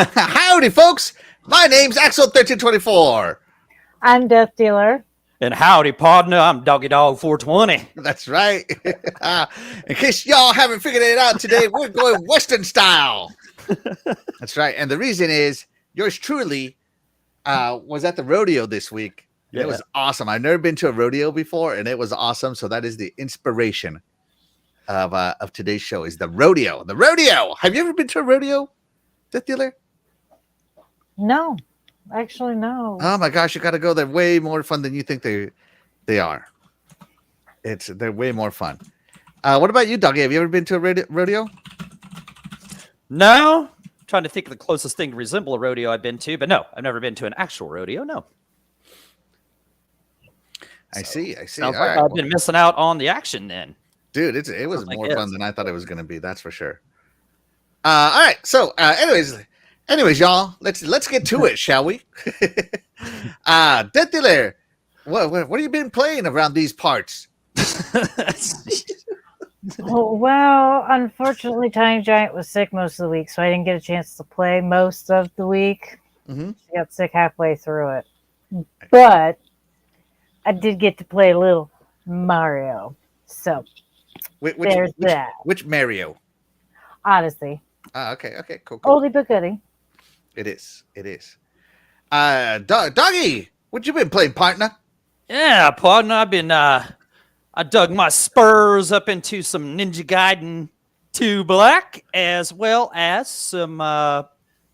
Howdy, folks. My name's Axel1324. I'm Death Dealer. And howdy, partner. I'm Doggy Dog 420. That's right. In case y'all haven't figured it out today, we're going Western style. That's right. And the reason is yours truly was at the rodeo this week. Yeah. It was awesome. I've never been to a rodeo before, and it was awesome. So that is the inspiration of today's show is the rodeo. The rodeo. Have you ever been to a rodeo, Death Dealer? No, actually, no. Oh my gosh, you got to go. They're way more fun than you think they are. They're way more fun. What about you, Doggy? Have you ever been to a rodeo? No. I'm trying to think of the closest thing to resemble a rodeo I've been to, but no, I've never been to an actual rodeo. No. I see. Sounds like I've been missing out on the action then. Dude, it was more fun than I thought it was going to be. That's for sure. All right. So, anyways, y'all, let's get to it, shall we? Death Dealer, what have you been playing around these parts? Well, unfortunately, Tiny Giant was sick most of the week, so I didn't get a chance to play most of the week. Mm-hmm. She got sick halfway through it. But I did get to play a little Mario. So, there's that. Which Mario? Odyssey. Okay, cool. Oldie but goodie. It is. Doggy, what you been playing, partner? Yeah, partner, I've been I dug my spurs up into some Ninja Gaiden 2 Black, as well as some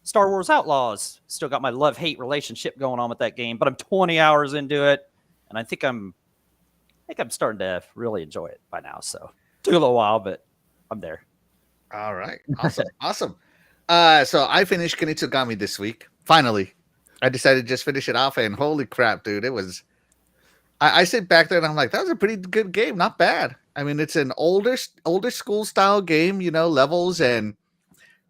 Star Wars Outlaws. Still got my love-hate relationship going on with that game, but I'm 20 hours into it, and I think I'm starting to really enjoy it by now. So took a little while, but I'm there. All right, awesome. So I finished Kunitsugami this week. Finally, I decided to just finish it off, and holy crap, dude, it was. I sit back there and I'm like, that was a pretty good game, not bad. I mean, it's an older school style game, levels and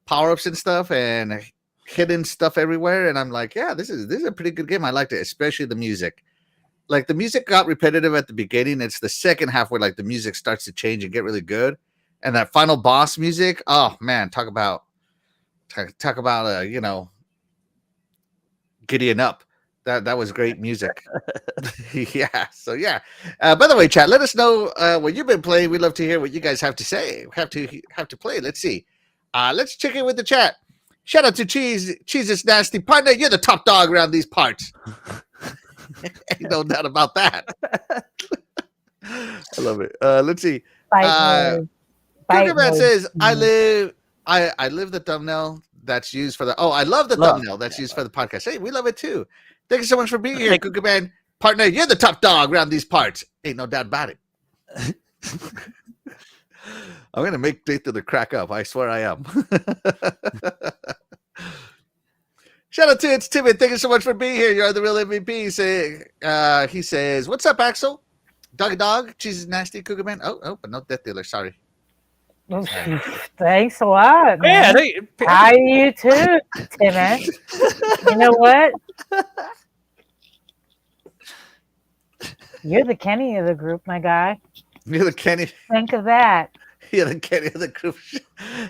power ups and stuff, and hidden stuff everywhere. And I'm like, yeah, this is a pretty good game. I liked it, especially the music. Like the music got repetitive at the beginning. It's the second half where like the music starts to change and get really good. And that final boss music, oh man, talk about giddying up. That was great music. Yeah. So yeah. By the way, chat, let us know what you've been playing. We'd love to hear what you guys have to say. Have to play. Let's see. Let's check in with the chat. Shout out to Cheese is Nasty, partner. You're the top dog around these parts. Ain't no doubt about that. I love it. Let's see. Cougarman says, I live the thumbnail that's used for the. Oh, I love the thumbnail that's used for the podcast. Hey, we love it too. Thank you so much for being here, Cougarman. Partner, you're the top dog around these parts. Ain't no doubt about it. I'm going to make Death Dealer crack up. I swear I am. Shout out to It's Timid. Thank you so much for being here. You're the real MVP. He says, what's up, Axel? Doggy Dog, Cheese is Nasty, Cougarman. Oh, but no Death Dealer. Sorry. Thanks a lot. Man. Yeah, Hi, you too, Timid. You know what? You're the Kenny of the group, my guy. You're the Kenny. Think of that. You're the Kenny of the group.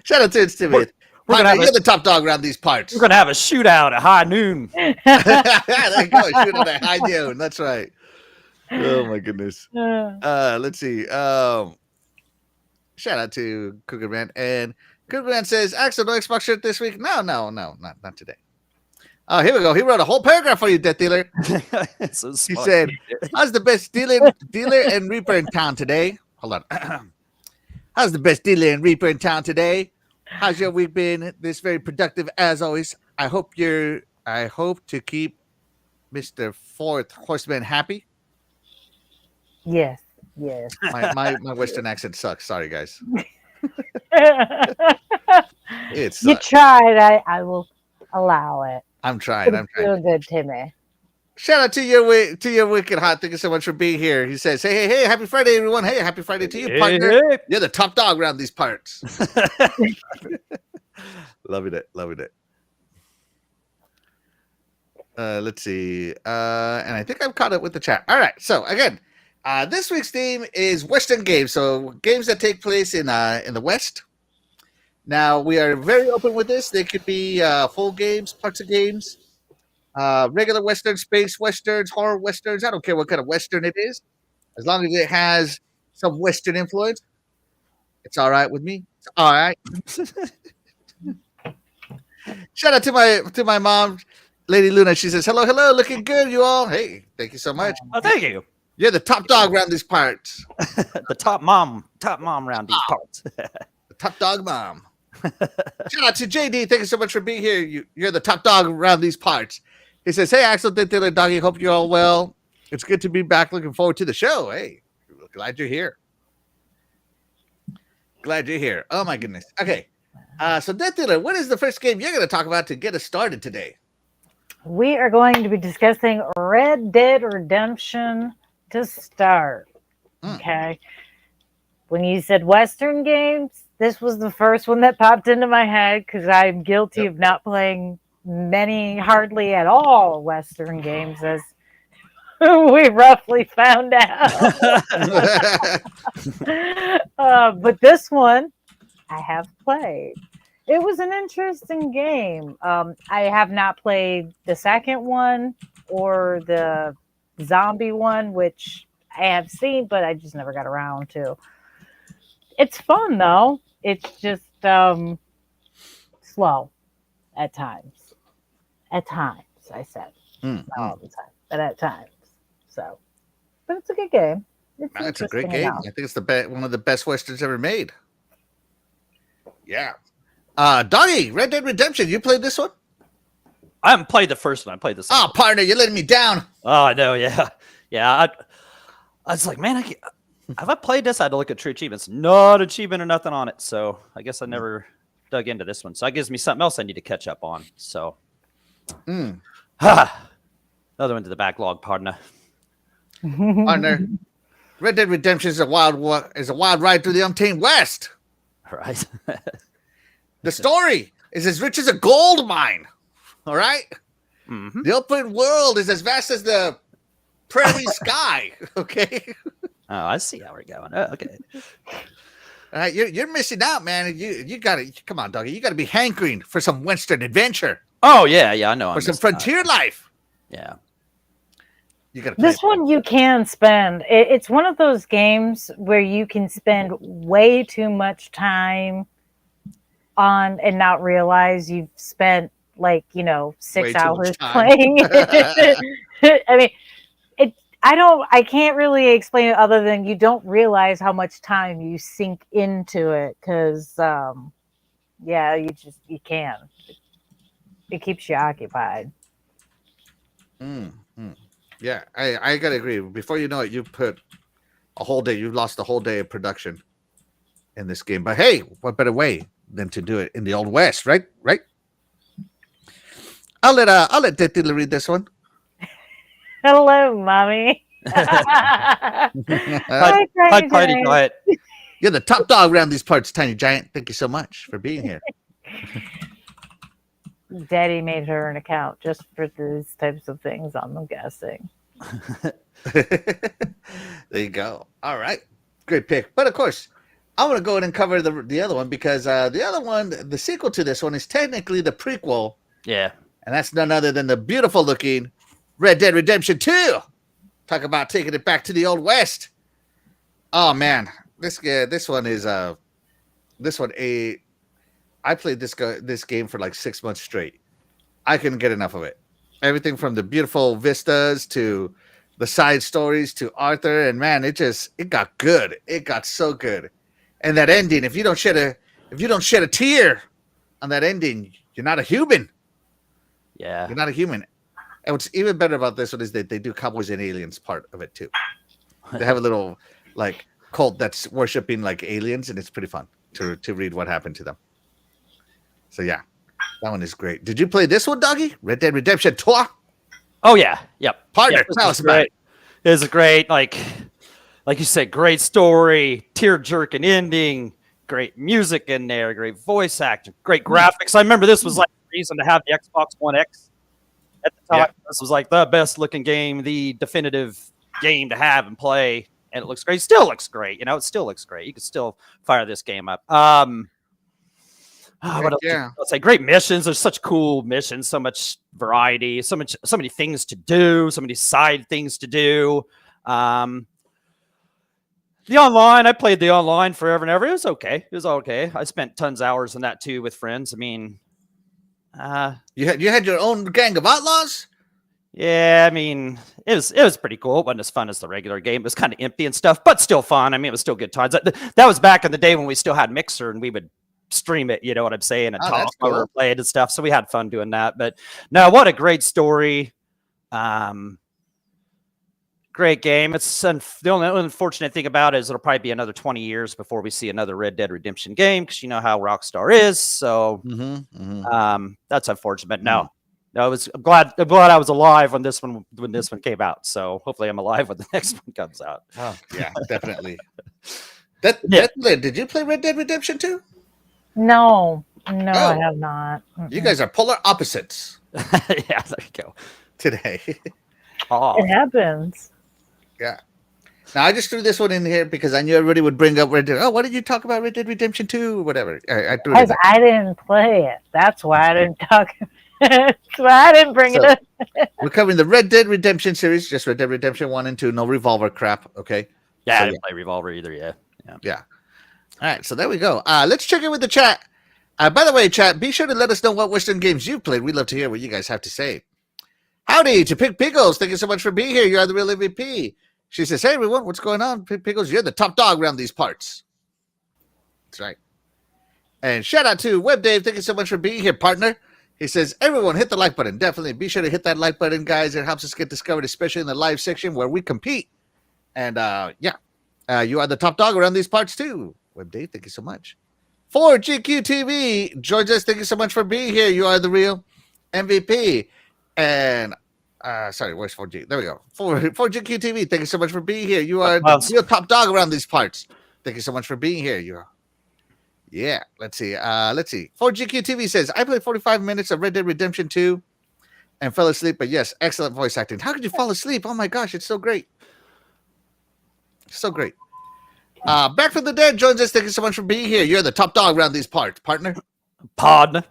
Shout out to It's Timid. You're the top dog around these parts. We're going to have a shootout at high noon. There you go. Shootout at high noon. That's right. Oh, my goodness. Let's see. Shout out to Cougarman. And Cougarman says, Axel, no Xbox shirt this week? No, not today. Oh, here we go. He wrote a whole paragraph for you, Death Dealer. So he said, how's the best dealer and Reaper in town today? Hold on. How's the best dealer and Reaper in town today? How's your week been? This very productive as always. I hope to keep Mr. Fourth Horseman happy. Yes. My Western accent sucks. Sorry, guys. You tried. I will allow it. I'm trying. Feel good, Timmy. Shout out to your Wicked Hot. Thank you so much for being here. He says, hey, happy Friday, everyone. Hey, happy Friday to you, partner. Hey. You're the top dog around these parts. Loving it. Let's see. And I think I'm caught up with the chat. All right. So again, this week's theme is Western games. So games that take place in the West. Now we are very open with this. They could be full games, parts of games, regular westerns, space westerns, horror westerns. I don't care what kind of western it is, as long as it has some western influence. It's all right with me. It's all right. Shout out to my mom, Lady Luna. She says, "Hello, hello, looking good, you all." Hey, thank you so much. Oh, thank you. You're the top dog around these parts. The top mom around these parts. The top dog mom. Shout out to JD. Thank you so much for being here. You're the top dog around these parts. He says, "Hey, Axel, Taylor, Doggy. Hope you're all well. It's good to be back. Looking forward to the show. Hey, glad you're here. Glad you're here. Oh my goodness. Okay. So Death Dealer, what is the first game you're going to talk about to get us started today? We are going to be discussing Red Dead Redemption to start. Okay. When you said Western games, this was the first one that popped into my head because I'm guilty of not playing hardly at all Western games, as we roughly found out. But this one I have played. It was an interesting game. I have not played the second one or the zombie one, which I have seen, but I just never got around to. It's fun though. It's just slow at times. At times, I said. Not all the time, but at times. So, but it's a good game. It's a great game. I think it's one of the best westerns ever made. Yeah. Doggy, Red Dead Redemption. You played this one? I haven't played the first one. I played the second. Oh, partner, you're letting me down. Oh, I know. Yeah. I was like, man, have I played this? I had to look at true achievements. Not achievement or nothing on it. So I guess I never dug into this one. So that gives me something else I need to catch up on. So another one to the backlog, partner. Partner, Red Dead Redemption is a wild ride through the untamed West. Right. The story is as rich as a gold mine. All right. Mm-hmm. The open world is as vast as the prairie sky. Okay. Oh, I see how we're going. Oh, okay. All right, you're missing out, man. You got to come on, doggy. You got to be hankering for some Western adventure. Oh yeah, I know. For some frontier life. Yeah. You got this one you can spend. It's one of those games where you can spend way too much time on and not realize you've spent 6 hours playing. I mean, I can't really explain it other than you don't realize how much time you sink into it because, you can. It keeps you occupied. Yeah, I gotta agree. Before you know it, you put a whole day. You lost a whole day of production in this game. But hey, what better way than to do it in the Old West, right? Right. I'll let Death read this one. Hello, mommy. Hi, Tiny Giant. You're the top dog around these parts, Tiny Giant. Thank you so much for being here. Daddy made her an account just for these types of things, I'm guessing. There you go. All right. Great pick. But of course, I want to go ahead and cover the other one because the other one, the sequel to this one, is technically the prequel. Yeah. And that's none other than the beautiful looking Red Dead Redemption 2. Talk about taking it back to the Old West. Oh man, this one is I played this game for like 6 months straight. I couldn't get enough of it. Everything from the beautiful vistas to the side stories to Arthur, and man, it got good. It got so good. And that ending, if you don't shed a tear on that ending, you're not a human. Yeah. You're not a human. And what's even better about this one is that they do Cowboys and Aliens part of it too. They have a little cult that's worshiping aliens, and it's pretty fun to read what happened to them. So yeah, that one is great. Did you play this one, Doggy? Red Dead Redemption 2? Oh yeah. Yep. Partner, tell us about it. It's a great, like you said, great story, tear-jerking ending, great music in there, great voice acting, great graphics. I remember this was the reason to have the Xbox One X at the time. Yeah. This was the best looking game, the definitive game to have and play, and it looks great. Still looks great. It still looks great. You can still fire this game up. What Heck else? yeah. I'll say great missions. There's such cool missions, so much variety, so many things to do, so many side things to do. The online, I played the online forever and ever. It was okay. It was okay. I spent tons of hours in that too with friends. I mean, You had your own gang of outlaws? yeah, I mean, it was pretty cool. It wasn't as fun as the regular game. It was kind of empty and stuff, but still fun. I mean, it was still good times. That was back in the day when we still had Mixer and we would stream it. You know what I'm saying? And Oh, talk that's while we cool. were playing and stuff. So we had fun doing that. But no, what a great story. Great game. It's the only unfortunate thing about it is it'll probably be another 20 years before we see another Red Dead Redemption game because you know how Rockstar is. So that's unfortunate. But no, I'm glad I was alive when this one came out. So hopefully I'm alive when the next one comes out. Oh, yeah, definitely. Yeah. Did you play Red Dead Redemption 2? No, I Oh. have not. You guys are polar opposites Yeah, there you go. today. Oh, It happens. Yeah. Now I just threw this one in here because I knew everybody would bring up Red Dead. Oh, why did you talk about Red Dead Redemption 2 or whatever? I threw it in Because there. I didn't play it. That's why I didn't talk. That's why I didn't bring So- it up. We're covering the Red Dead Redemption series, just Red Dead Redemption 1 and 2, no revolver crap. Okay. yeah, So, I didn't play Revolver either. Yeah. All right, so there we go. Let's check in with the chat. By the way, chat, be sure to let us know what Western games you've played. We'd love to hear what you guys have to say. Howdy to Pig Pickles. Thank you so much for being here. You are the real MVP. She says, hey, everyone, what's going on? Pig Pickles, you're the top dog around these parts. That's right. And shout out to Web Dave. Thank you so much for being here, partner. He says, everyone hit the like button. Definitely be sure to hit that like button, guys. It helps us get discovered, especially in the live section where we compete. And you are the top dog around these parts too. Web Dave, thank you so much. For GQ TV, Georges, thank you so much for being here. You are the real MVP. And sorry, where's 4G? There we go. For GQ TV, thank you so much for being here. You are the real top dog around these parts. Thank you so much for being here. You are. Yeah, let's see. 4GQ TV says, I played 45 minutes of Red Dead Redemption 2 and fell asleep, but yes, excellent voice acting. How could you fall asleep? Oh my gosh, it's so great. So great. Back from the dead joins us. Thank you so much for being here. You're the top dog around these parts, partner. Partner.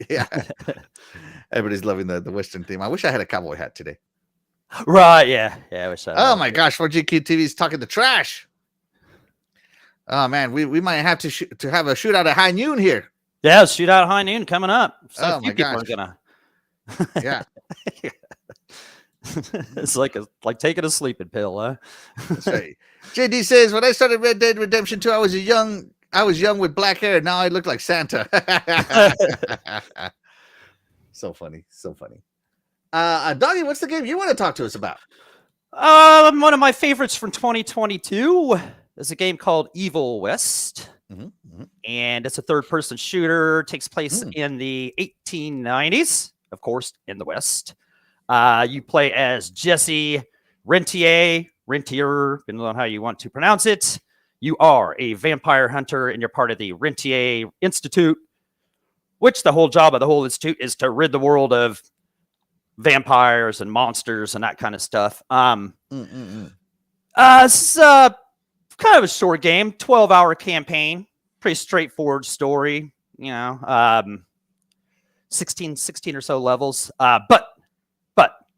Yeah. Everybody's loving the Western theme. I wish I had a cowboy hat today. Right. Yeah. I wish. Oh my gosh, 4GQ TV is talking the trash. Oh man, we might have to have a shootout at high noon here. Yeah, shootout at high noon coming up. So Oh a few my people gosh. are gonna. Yeah, It's like taking a sleeping pill, huh? that's right. JD says, when I started Red Dead Redemption 2, I was young with black hair. Now I look like Santa. So funny. Doggy, what's the game you want to talk to us about? One of my favorites from 2022 is a game called Evil West, and it's a third-person shooter. Takes place in the 1890s, of course, in the West. You play as Jesse Rentier, depending on how you want to pronounce it. You are a vampire hunter, and you're part of the Rentier Institute, which the whole job of the whole institute is to rid the world of vampires and monsters and that kind of stuff. It's kind of a short game, 12-hour campaign, pretty straightforward story. 16 or so levels. But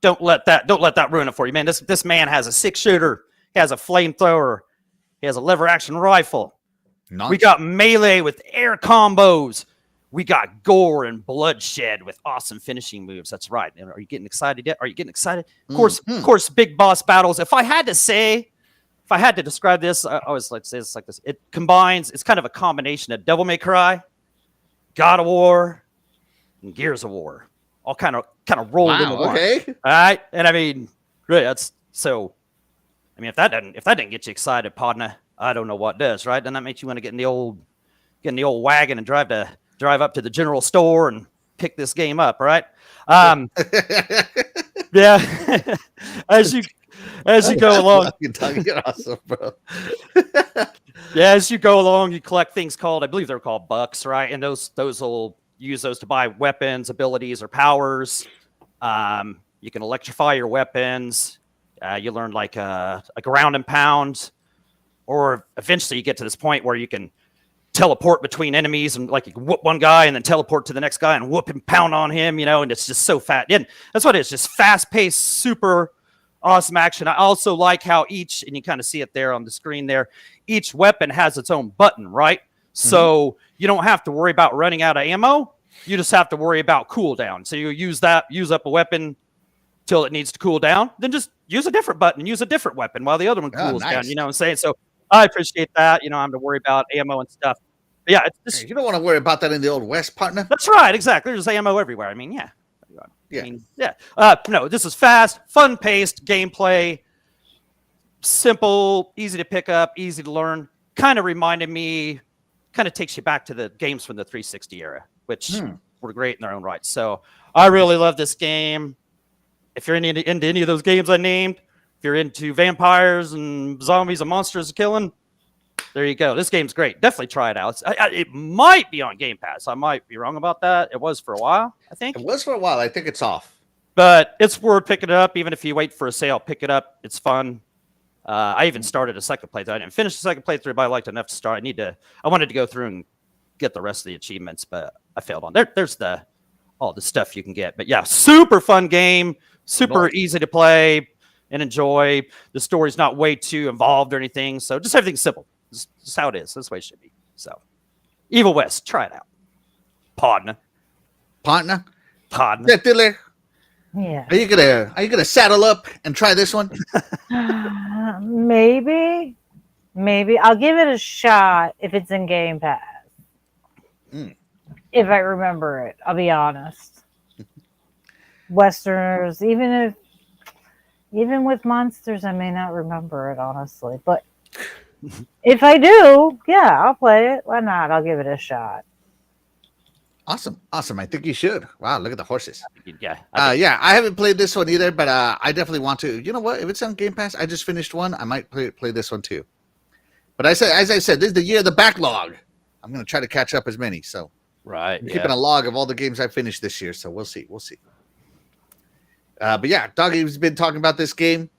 don't let that ruin it for you, man. This man has a 6-shooter, he has a flamethrower, he has a lever action rifle. Nice. We got melee with air combos. We got gore and bloodshed with awesome finishing moves. That's right. Are you getting excited yet? Are you getting excited? Of course, big boss battles. If I had to describe this, I always like to say this like this. It's kind of a combination of Devil May Cry, God of War, and Gears of War. All kind of rolled into one. Okay. All right. And I mean, really, that's so. I mean, if that didn't get you excited, partner, I don't know what does, right? Then that makes you want to get in the old wagon and drive up to the general store and pick this game up, right? Yeah. as you go along, You're awesome, bro. yeah, as you go along, you collect things called, I believe they're called bucks, right? And those will use those to buy weapons, abilities, or powers. You can electrify your weapons. You learn like a ground and pound, or eventually you get to this point where you can teleport between enemies and like you can whoop one guy and then teleport to the next guy and whoop and pound on him, and it's just so fat. And that's what it is, just fast-paced, super awesome action. I also like how each, and you kind of see it there on the screen there, each weapon has its own button, right? So you don't have to worry about running out of ammo. You just have to worry about cooldown. So you use up a weapon till it needs to cool down, then just use a different button, use a different weapon while the other one cools down. You know what I'm saying? So I appreciate that. I don't have to worry about ammo and stuff. But yeah, it's just, you don't want to worry about that in the old West, partner. that's right, exactly. There's ammo everywhere. I mean, yeah. Yeah. No, this is fast, fun-paced gameplay, simple, easy to pick up, easy to learn. Kind of reminded me, kind of takes you back to the games from the 360 era, which were great in their own right. So I really love this game. If you're into any of those games I named, if you're into vampires and zombies and monsters killing, there you go. This game's great. Definitely try it out. It might be on Game Pass. I might be wrong about that. It was for a while, I think. It was for a while. I think it's off. But it's worth picking it up. Even if you wait for a sale, pick it up. It's fun. I even started a second playthrough. I didn't finish the second playthrough, but I liked enough to start. I wanted to go through and get the rest of the achievements, but I failed on there. There's all the stuff you can get. But yeah, super fun game. Super easy to play and enjoy. The story's not way too involved or anything. So just everything's simple. Just how it is. That's the way it should be. So Evil West, try it out. Partner. Yeah, Diddler. Yeah. Are you gonna saddle up and try this one? Maybe I'll give it a shot if it's in Game Pass. If I remember it, I'll be honest. Westerners, even with monsters, I may not remember it honestly, but if I do, yeah, I'll play it. Why not? I'll give it a shot. Awesome. I think you should. Wow, look at the horses. Yeah. I haven't played this one either, but I definitely want to. You know what? If it's on Game Pass, I just finished one. I might play this one too. But as I said, this is the year of the backlog. I'm going to try to catch up as many. So right, I'm keeping a log of all the games I finished this year. So we'll see. But yeah, Doggy's been talking about this game.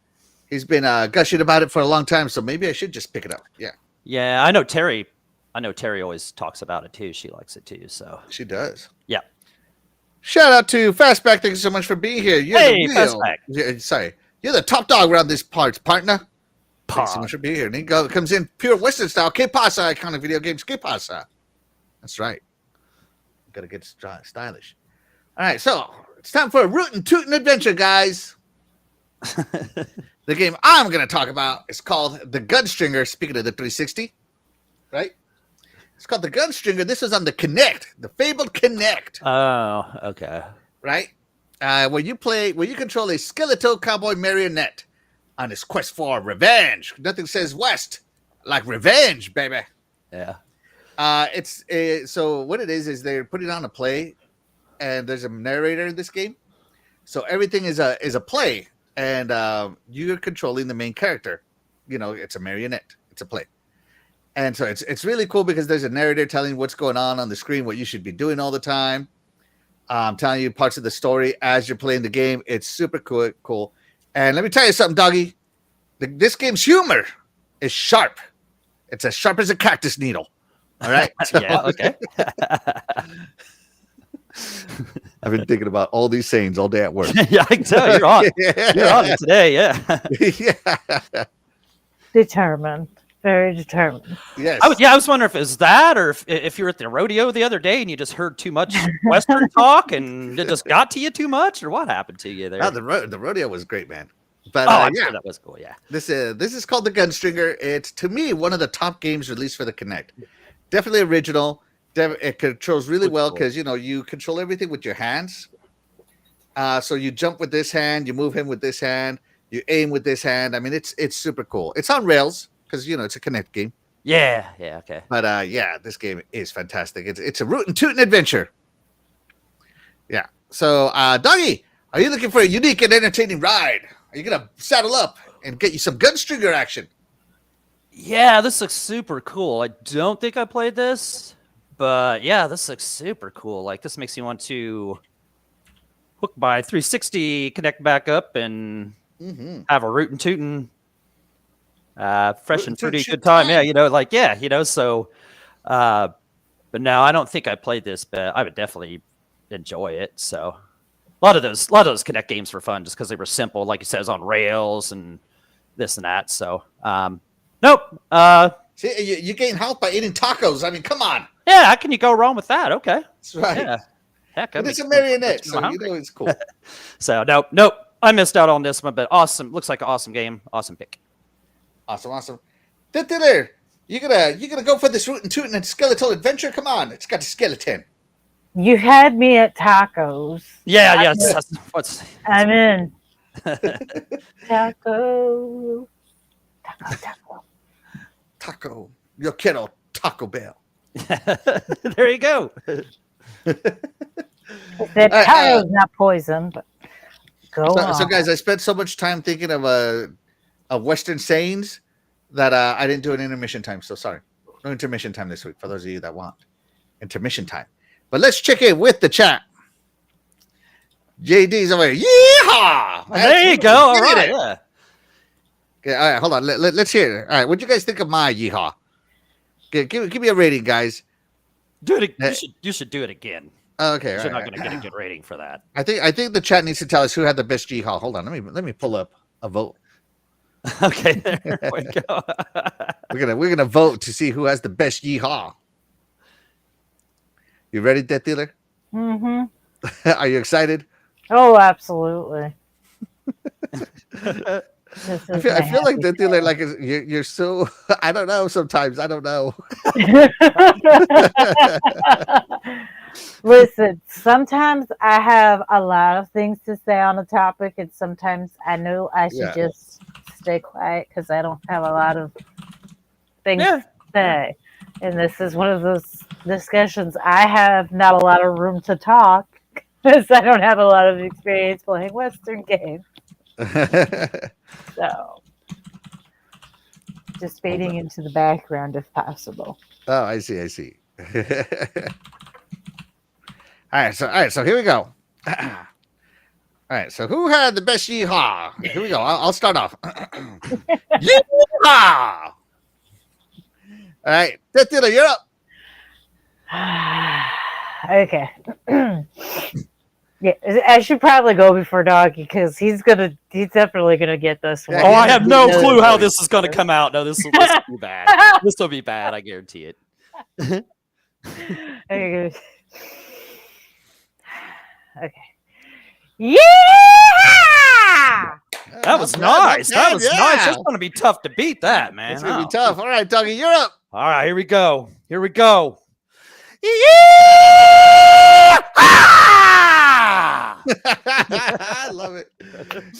He's been gushing about it for a long time. So maybe I should just pick it up. Yeah. Yeah, I know Terry always talks about it too. She likes it too. So she does. Yeah. Shout out to Fastback. Thank you so much for being here. Fastback. Sorry. You're the top dog around this parts, partner. Thanks so much for being here. And he comes in pure Western style. Que pasa? Iconic video games. Que pasa? That's right. Got to get stylish. All right. So it's time for a rootin' tootin' adventure, guys. The game I'm going to talk about is called The Gunstringer. Speaking of the 360, right? It's called The Gunstringer. This is on the Kinect, the fabled Kinect. Oh, okay. Right? Where you control a skeletal cowboy marionette on his quest for revenge. Nothing says West like revenge, baby. Yeah. So what it is they're putting on a play, and there's a narrator in this game. So everything is a play, and you're controlling the main character. It's a marionette. It's a play. And so it's really cool because there's a narrator telling you what's going on the screen, what you should be doing all the time. Telling you parts of the story as you're playing the game. It's super cool. And let me tell you something, Doggy. This game's humor is sharp. It's as sharp as a cactus needle. All right? Yeah, okay. I've been thinking about all these sayings all day at work. Yeah, I can tell you're on. You're on it today, yeah. Yeah. Determined. Very determined. Yes. I was wondering if it was that, or if you were at the rodeo the other day and you just heard too much Western talk and it just got to you too much, or what happened to you there? Oh, the rodeo was great, man. But I'm yeah, sure that was cool. Yeah. this is called The Gunstringer. It's, to me, one of the top games released for the Kinect. Definitely original. It controls really well because you control everything with your hands. So you jump with this hand, you move him with this hand, you aim with this hand. I mean, it's super cool. It's on rails because it's a Kinect game. Yeah. Okay. But yeah, this game is fantastic. It's a rootin' tootin' adventure. Yeah. So, Doggy, are you looking for a unique and entertaining ride? Are you gonna saddle up and get you some Gunstringer action? Yeah, this looks super cool. I don't think I played this, but yeah, this looks super cool. Like, this makes me want to hook my 360, connect back up, and have a rootin' tootin', fresh and fruity good time. Yeah, so But no, I don't think I played this, but I would definitely enjoy it. So a lot of those Kinect games were fun just because they were simple, like it says, on rails and this and that. So nope. See, you gain health by eating tacos. I mean, come on. Yeah, how can you go wrong with that? Okay. That's right. Yeah. Heck, But it's a marionette, so you know it's cool. So nope. I missed out on this one, but awesome. Looks like an awesome game. Awesome pick. Awesome. There. You gonna go for this Rootin' Tootin' and Skeletal Adventure? Come on, it's got a skeleton. You had me at tacos. Yeah, yes. What's I'm in. Taco. Taco. Yo quiero Taco Bell. There you go. The taco's not poison, but go on. So, guys, I spent so much time thinking of Western sayings that I didn't do an intermission time. So sorry, no intermission time this week for those of you that want intermission time. But let's check in with the chat. JD's over here. Yeehaw! There you go. All right. Yeah. Okay, all right, hold on. Let's hear it. All right, what'd you guys think of my yeehaw? Okay, give me a rating, guys. Do it. You should do it again. Okay, You're right, not right. going to get a good rating for that. I think the chat needs to tell us who had the best yeehaw. Hold on, let me pull up a vote. Okay, there we go. We're gonna vote to see who has the best yeehaw. You ready, Death Dealer? Mm-hmm. Are you excited? Oh, absolutely. I feel like Death Dealer, like you're so. I don't know. Sometimes I don't know. Listen, sometimes I have a lot of things to say on a topic, and sometimes I know I should just stay quiet because I don't have a lot of things to say. And this is one of those discussions. I have not a lot of room to talk because I don't have a lot of experience playing Western games. So, just fading into the background if possible. Oh, I see. All right, so here we go. All right, so who had the best yeehaw? Here we go. I'll start off. Yeehaw! All right, Death Dealer, you're up. Okay. Yeah, I should probably go before Doggy because he's definitely gonna get this one. Oh, I have no clue how this is going to come out. No, this will be bad. This will be bad. I guarantee it. Okay. Yeah! That was nice. That was nice. It's going to be tough to beat that, man. It's gonna be tough. All right, Doggy, you're up. All right, here we go. I love it.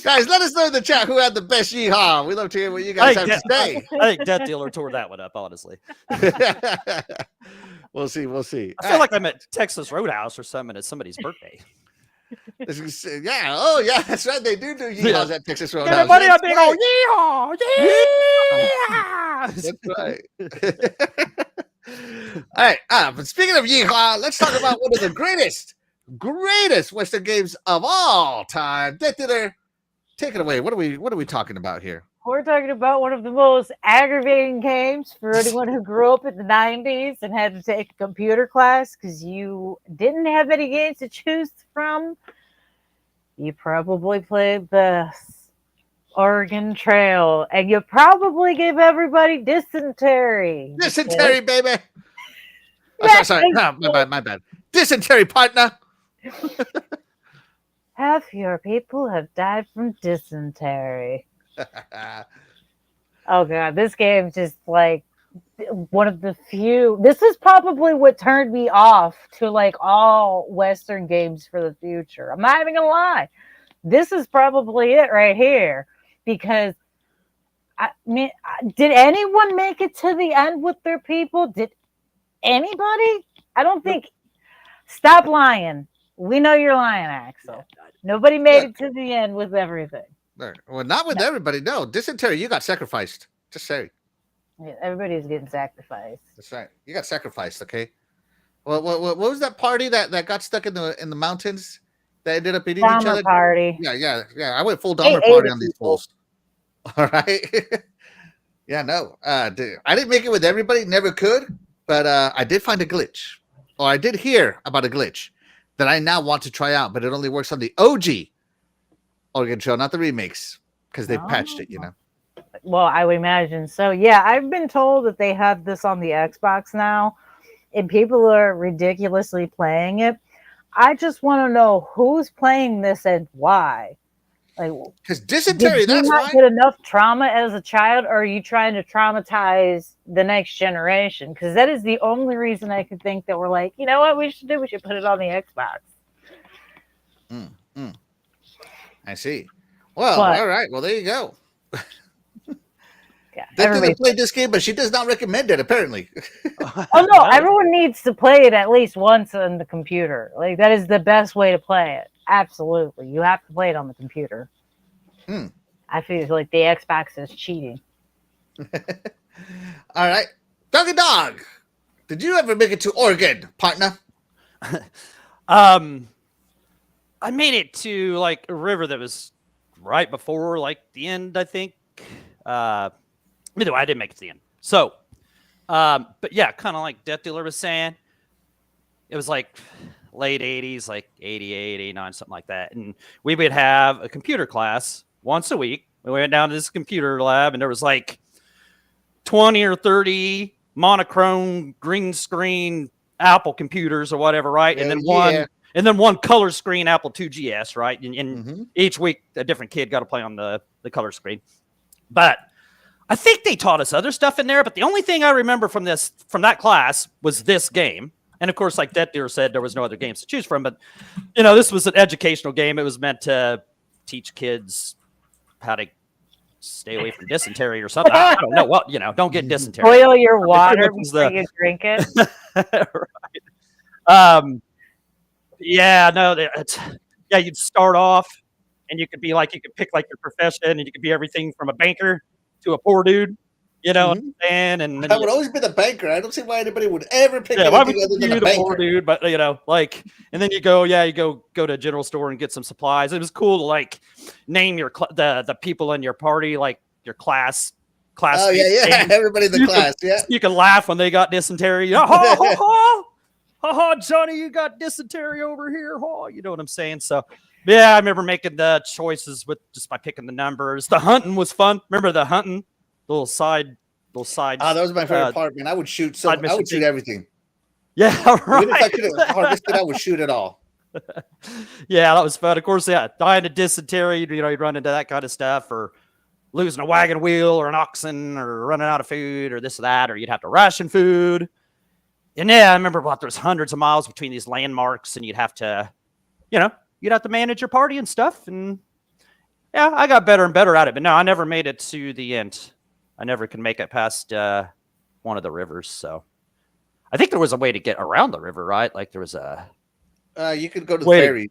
Guys, let us know in the chat who had the best yeehaw. We love to hear what you guys have to say. I think Death Dealer tore that one up, honestly. We'll see. I feel like I'm at Texas Roadhouse or something at somebody's birthday. Yeah. Oh, yeah. That's right. They do yeehaws at Texas Roadhouse. Everybody a That's big right. old yeehaw! That's right. All right. But speaking of yeehaw, let's talk about one of the greatest Western games of all time. Death Dealer, take it away. What are we talking about here? We're talking about one of the most aggravating games for anyone who grew up in the 90s and had to take a computer class because you didn't have any games to choose from. You probably played the Oregon Trail, and you probably gave everybody dysentery. Dysentery, baby. Oh, sorry. No, my bad. Dysentery, partner. Half your people have died from dysentery. Oh god, this game just like one of the few. This is probably what turned me off to like all Western games for the future. I'm not even gonna lie. This is probably it right here because I mean, did anyone make it to the end with their people? Did anybody? I don't think. Stop lying. We know you're lying, Axel. Nobody made it to the end with everything. Well, not with everybody. No, dysentery, you got sacrificed. Just say. Yeah, everybody's getting sacrificed. That's right. You got sacrificed. Okay. Well, what was that party that got stuck in the mountains that ended up eating each other? Party. Yeah. I went full Dahmer party on these fools. All right. Yeah, no. I didn't make it with everybody. Never could. but I did find a glitch, or I did hear about a glitch that I now want to try out, but it only works on the OG Oregon Trail, not the remakes, because they've patched it, you know. Well, I would imagine so. Yeah, I've been told that they have this on the Xbox now, and people are ridiculously playing it. I just want to know who's playing this and why. Like, Because dysentery, did you that's not why. get enough trauma as a child, or are you trying to traumatize the next generation? Because that is the only reason I could think that we're like, you know what we should do? We should put it on the Xbox. I see. Well, But- all right. Well, there you go. Yeah, They everybody- played this game, but she does not recommend it, apparently. Oh no, everyone needs to play it at least once on the computer. Like that is the best way to play it. Absolutely. You have to play it on the computer. I feel like the Xbox is cheating. All right. Doggy Dog, did you ever make it to Oregon, partner? I made it to like a river that was right before like the end, I think. Either way, I didn't make it to the end. So, but yeah, kind of like Death Dealer was saying, it was like late 80s, like 88, 89, something like that. And we would have a computer class once a week. We went down to this computer lab, and there was like 20 or 30 monochrome green screen Apple computers or whatever, right? And then one color screen Apple 2GS, right? And each week a different kid got to play on the color screen. But I think they taught us other stuff in there, but the only thing I remember from that class was this game. And of course, like Death Dealer said, there was no other games to choose from, but you know, this was an educational game. It was meant to teach kids how to stay away from dysentery or something. I don't know. Well, you know, don't get dysentery. Boil your water was before you drink it. Right. Yeah, no, you'd start off and you could pick like your profession, and you could be everything from a banker to a poor dude, you know, and I would always be the banker. I don't see why anybody would ever pick anything why would other than you a the poor banker. dude? But you know, like, and then you go to a general store and get some supplies. It was cool to like name your the people in your party, like your class. Oh yeah, everybody in the class, yeah. You can laugh when they got dysentery. Ha ha ha ha! Ha ha, Johnny, you got dysentery over here. Ha, you know what I'm saying? So, yeah, I remember making the choices just by picking the numbers. The hunting was fun. Remember the hunting? Little side. Oh, that was my favorite part, man. I would shoot I would shoot everything. Yeah, right. Even if I could have harvested, I would shoot it all. Yeah, that was fun. Of course, yeah, dying of dysentery, you know, you'd run into that kind of stuff, or losing a wagon wheel or an oxen, or running out of food, or this or that, or you'd have to ration food. And yeah, I remember there was hundreds of miles between these landmarks, and you'd have to manage your party and stuff. And yeah, I got better and better at it. But no, I never made it to the end. I never could make it past one of the rivers. So I think there was a way to get around the river, right? Like there was a. You could go to the ferries.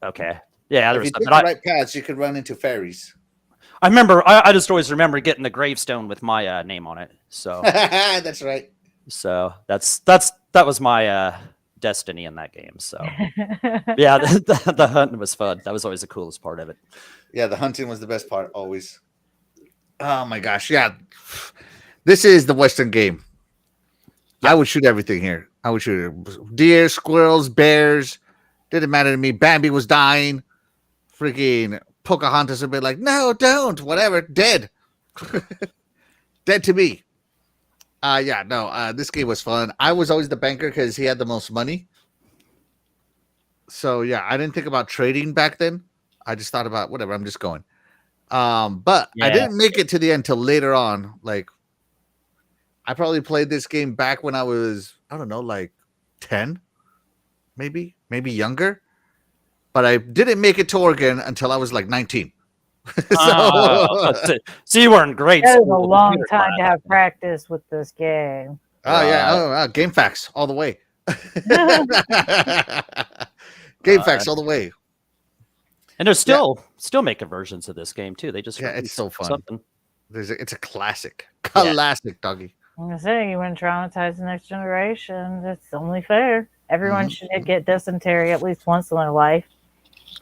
Okay. Yeah, there if was. you took the right paths, you could run into ferries. I remember. I just always remember getting the gravestone with my name on it. So that's right. So that was my destiny in that game. So yeah, the hunting was fun. That was always the coolest part of it. Yeah, the hunting was the best part always. Oh my gosh, yeah. This is the Western game. Yeah. I would shoot everything here. I would shoot deer, squirrels, bears. Didn't matter to me. Bambi was dying. Freaking Pocahontas would be like, no, don't. Whatever. Dead. Dead to me. This game was fun. I was always the banker because he had the most money. So yeah, I didn't think about trading back then. I just thought about whatever, I'm just going. But I didn't make it to the end till later on. Like I probably played this game back when I was, I don't know, like 10, maybe younger. But I didn't make it to Oregon until I was like 19. So you were in grade school. That is a school long time to have practice with this game. Oh yeah, Game Facts all the way. Game Facts all the way. And they're still making versions of this game too. They just it's so fun. Something. It's a classic, doggy. I'm gonna say, you want to traumatize the next generation. That's only fair. Everyone should get dysentery at least once in their life.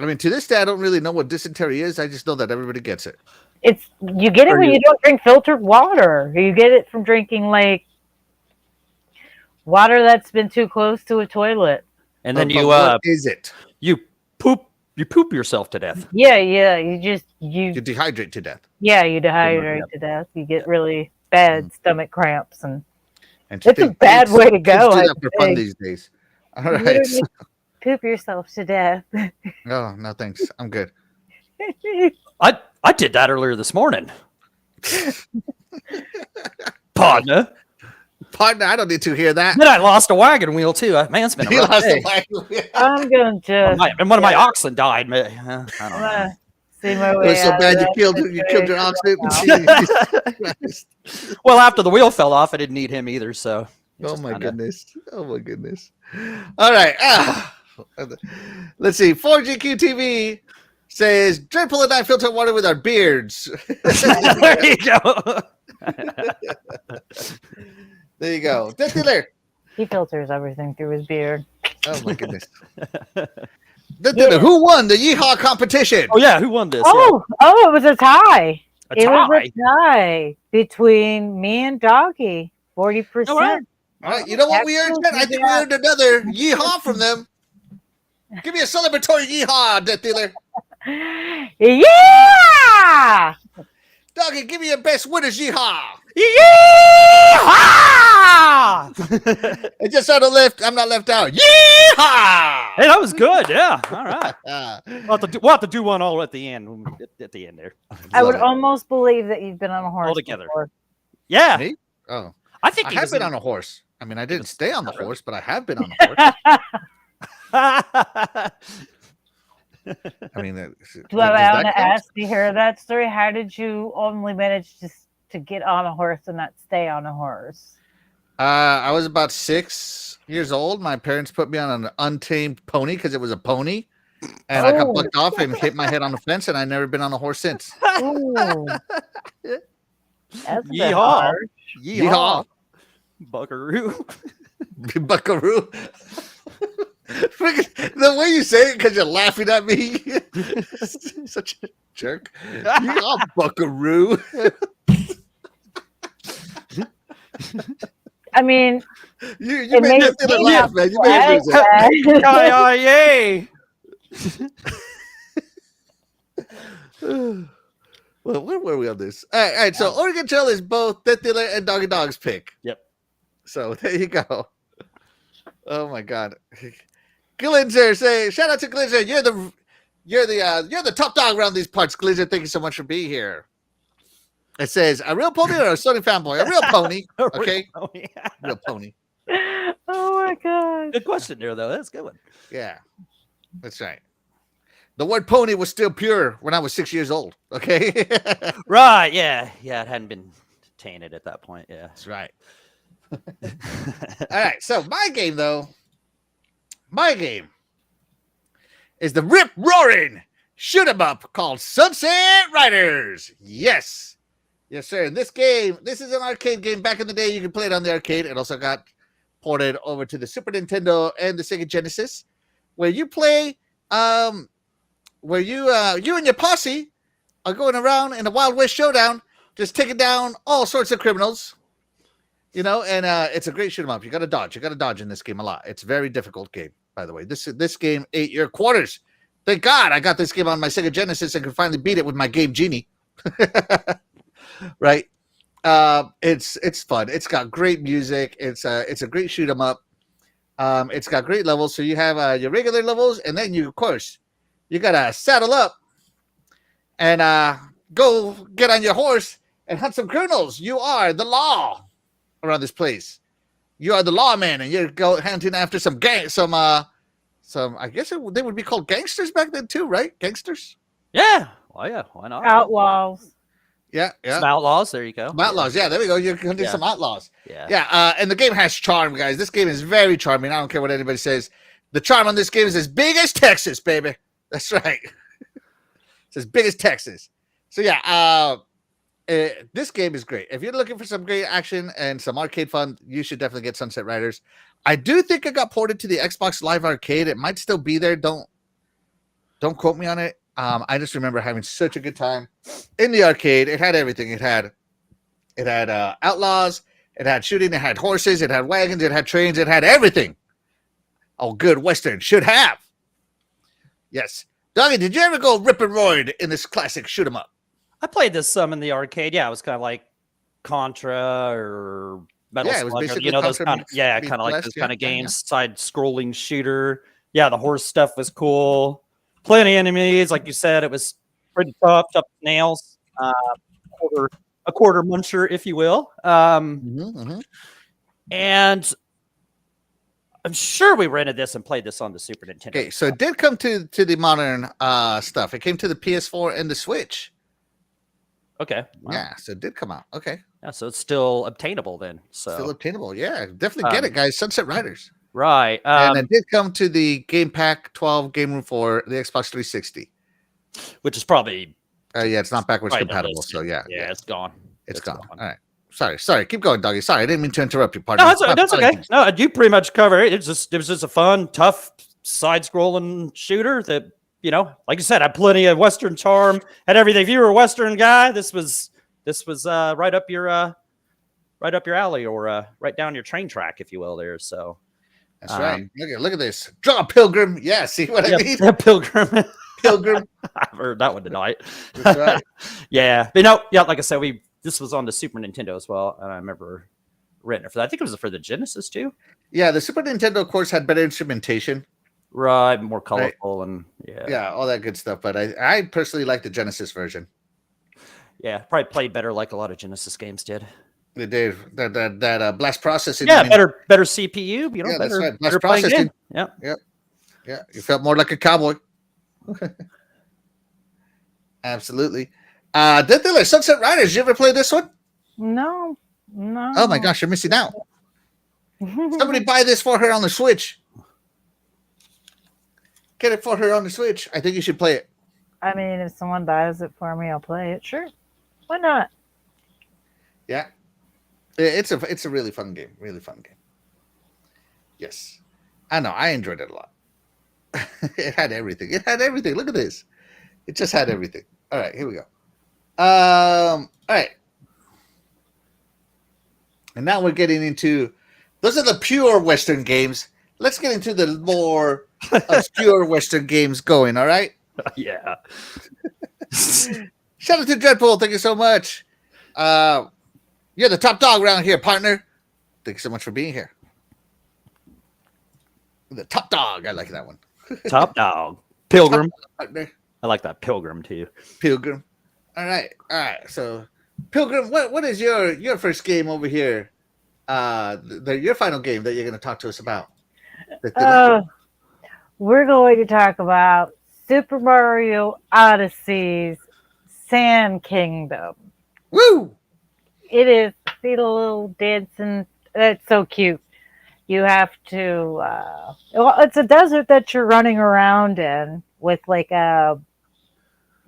I mean, to this day, I don't really know what dysentery is. I just know that everybody gets it. You get it when you don't drink filtered water. You get it from drinking like Water that's been too close to a toilet. And then But what is it? you poop yourself to death. Yeah. You You dehydrate to death. you dehydrate to death. You get really bad stomach cramps, and And it's a bad way to go. Kids do I that for fun these days. All right. literally poop yourself to death. Oh, no, thanks. I'm good. I did that earlier this morning. Partner. Partner, I don't need to hear that. Then I lost a wagon wheel too. Man, it's been a He rough lost day. the wagon. I'm gonna just And one of my oxen died. I don't I'm know. gonna see my It way was so out bad of you that killed your situation oxen. right Jesus Christ. Well, after the wheel fell off, I didn't need him either. So. it Oh just my kinda- goodness. Oh my goodness. All right. Let's see. 4GQ TV says Dreadpool and I filter water with our beards. there you go. There you go. Death Dealer. He filters everything through his beard. Oh my goodness. Death Dealer, who won the Yeehaw competition? Oh yeah, who won this? Oh, it was a tie. Yeah. It was tie. a tie between me and Doggy. 40%. All right. All right. You know what we earned? I think we earned another Yeehaw from them. Give me a celebratory Yeehaw, Death Dealer. Yeah! Doggy, give me your best winners Yeehaw. Yeehaw! And just on the left, I'm not left out. Yeehaw! Hey, that was good. Yeah. All right. Ah, We'll have to do one all at the end. At the end there. I would Love it. almost believe that you've been on a horse All together. before. Yeah. Me? Oh, I think I he have was been in- on a horse. I mean, I didn't stay on the Not really. horse, but I have been on a horse. I mean, Do I want to ask you hear that story? How did you only manage to get on a horse and not stay on a horse? I was about 6 years old. My parents put me on an untamed pony because it was a pony, and I got Oh. bucked off and hit my head on the fence, and I've never been on a horse since. Ooh. That's a bit Yeehaw. hard. Yeehaw. Buckaroo. Buckaroo. Freaking- the way you say it because you're laughing at me, such a jerk. Yeehaw, Buckaroo. I mean, You it made makes that me laugh, man. You made it laugh. Yay. Well, where were we on this? All right, so Oregon Trail is both Death Dealer and Doggy Dog's pick. Yep. So there you go. Oh my God, Glinzer, say shout out to Glinzer. You're the top dog around these parts, Glinzer. Thank you so much for being here. It says a real pony or a Sony fanboy? A real pony. Okay, Oh, yeah. real pony. Oh my god. Good question there, though. That's a good one. Yeah, that's right. The word pony was still pure when I was 6 years old. Okay, Right. Yeah. Yeah. It hadn't been tainted at that point. Yeah. that's right. All right, so my game is the rip roaring shoot 'em up called Sunset Riders. Yes, sir. In this game, this is an arcade game. Back in the day, you could play it on the arcade. It also got ported over to the Super Nintendo and the Sega Genesis, where you play, where you and your posse are going around in a Wild West showdown, just taking down all sorts of criminals. You know, and it's a great shoot 'em up. You got to dodge. You got to dodge in this game a lot. It's a very difficult game, by the way. This game ate your quarters. Thank God I got this game on my Sega Genesis and could finally beat it with my Game Genie. Right? It's fun. It's got great music. It's a great shoot 'em up. It's got great levels. So you have your regular levels, and then you, of course, you gotta saddle up and go get on your horse and hunt some criminals. You are the law around this place. You are the lawman, and you're go hunting after some I guess they would be called gangsters back then too, right? Gangsters. Yeah. Well, yeah. Why not? Outlaws. Yeah. Some outlaws. There you go. Some outlaws. Yeah, there we go. You're hunting Yeah. some outlaws. Yeah. Yeah, and the game has charm, guys. This game is very charming. I don't care what anybody says. The charm on this game is as big as Texas, baby. That's right. It's as big as Texas. So yeah, this game is great. If you're looking for some great action and some arcade fun, you should definitely get Sunset Riders. I do think it got ported to the Xbox Live Arcade. It might still be there. Don't quote me on it. I just remember having such a good time in the arcade. It had everything. It had Outlaws. It had shooting. It had horses. It had wagons. It had trains. It had everything. Oh, good Western should have. Yes. Doggy, did you ever go rip and roared in this classic shoot 'em up? I played this some in the arcade. Yeah, it was kind of like Contra or Metal Yeah, it was Slug, or, basically you know, those Contra kind of, meets- yeah, meets kind of like Blast, those yeah, kind of yeah, yeah. games. Side-scrolling shooter. Yeah, the horse stuff was cool. Plenty of enemies, like you said. It was pretty tough nails. A quarter muncher, if you will. And I'm sure we rented this and played this on the Super Nintendo. Okay, so it did come to the modern stuff. It came to the PS4 and the Switch. Okay. Wow. Yeah, so it did come out. Okay, Yeah, so it's still obtainable then. So still obtainable. Yeah, definitely get it, guys. Sunset Riders. right. And it did come to the Game Pack 12 Game Room for the Xbox 360. Which is probably Yeah, it's not backwards Right, compatible, listed. so yeah, it's gone. it's gone. All right, sorry, keep going, Doggy. Sorry, I didn't mean to interrupt you, No, partner. that's okay. No, you pretty much cover it. It was just a fun, tough, side-scrolling shooter that, you know, like you said, had plenty of Western charm, had everything. If you were a Western guy, this was right up your alley, or right down your train track, if you will. There, so That's right. Look at this. Draw Pilgrim. Yeah, see what I mean? yeah, Pilgrim. Pilgrim. I've heard that one tonight. That's right. Yeah, but no, yeah, like I said, this was on the Super Nintendo as well, and I remember renting it for that. I think it was for the Genesis too. Yeah, the Super Nintendo, of course, had better instrumentation. Right, more colorful and Yeah, all that good stuff. But I personally like the Genesis version. yeah, probably played better like a lot of Genesis games did. They did that blast processing. Yeah, I mean, better CPU. You know, Yeah, that's better, right. Less better playing processing. game. Yeah. Yeah, you felt more like a cowboy. Absolutely. Death Dealer, Sunset Riders. You ever play this one? No. Oh my gosh, you're missing out. Somebody buy this for her on the Switch. Get it for her on the Switch. I think you should play it. I mean, if someone buys it for me, I'll play it. Sure. Why not? Yeah. It's a really fun game. Really fun game. Yes. I know. I enjoyed it a lot. It had everything. Look at this. It just had everything. All right, here we go. All right. And now we're getting into those are the pure Western games. Let's get into the more obscure Western games going, all right? Yeah. Shout out to Dreadpool. Thank you so much. You're the top dog around here, partner. Thank you so much for being here. The top dog. I like that one. Top dog. Pilgrim. Partner. I like that Pilgrim too. Pilgrim. All right. So, Pilgrim, what is your first game over here? Your final game that you're going to talk to us about. We're going to talk about Super Mario Odyssey's Sand Kingdom. Woo! It is, see the little dancing, it's so cute. You have to, it's a desert that you're running around in with like a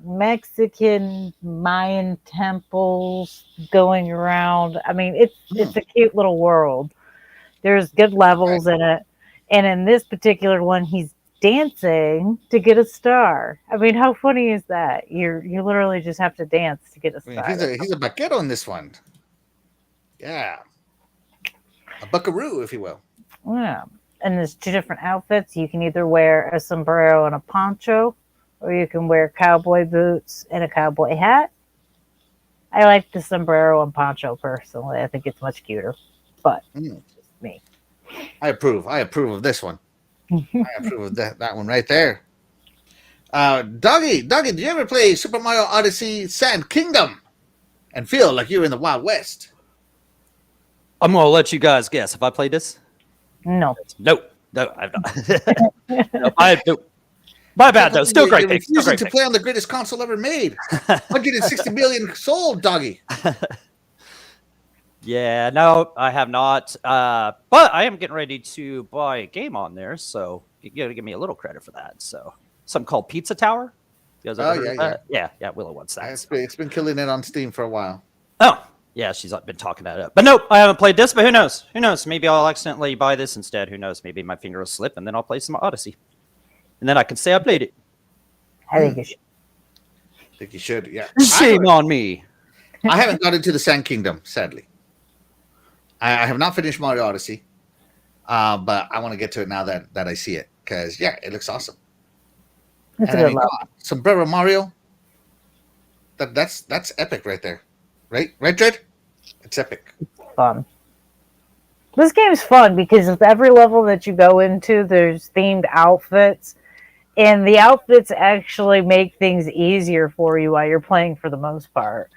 Mexican Mayan temples going around. I mean, it's a cute little world. There's good levels in it. And in this particular one, he's dancing to get a star. I mean, how funny is that? You literally just have to dance to get a star. He's a vaquero in this one. Yeah. A buckaroo, if you will. Yeah. And there's two different outfits. You can either wear a sombrero and a poncho, or you can wear cowboy boots and a cowboy hat. I like the sombrero and poncho personally. I think it's much cuter. But it's just me. I approve of this one. I approve of that one right there. Doggy, did you ever play Super Mario Odyssey Sand Kingdom and feel like you're in the Wild West? I'm gonna let you guys guess. Have I played this? No. No, I've not. No. My bad though. Still great. You're Thing. Still refusing great to thing. play on the greatest console ever made. 160 million sold, Doggy. Yeah, no, I have not. But I am getting ready to buy a game on there, so you gotta give me a little credit for that. So something called Pizza Tower. You guys ever heard of that? Yeah. Willow wants that. It's been killing it on Steam for a while. Oh, yeah, she's been talking that up. But nope, I haven't played this. But who knows? Who knows? Maybe I'll accidentally buy this instead. Who knows? Maybe my finger will slip, and then I'll play some Odyssey, and then I can say I played it. I think you should. I think you should. Yeah. Shame on me. I haven't got into the Sand Kingdom, sadly. I have not finished Mario Odyssey, but I want to get to it now that I see it because it looks awesome. It's a And I good mean, level. come on, Sombrero Mario. That's epic right there, right, Dred? It's epic. Fun. This game's fun because of every level that you go into, there's themed outfits, and the outfits actually make things easier for you while you're playing for the most part.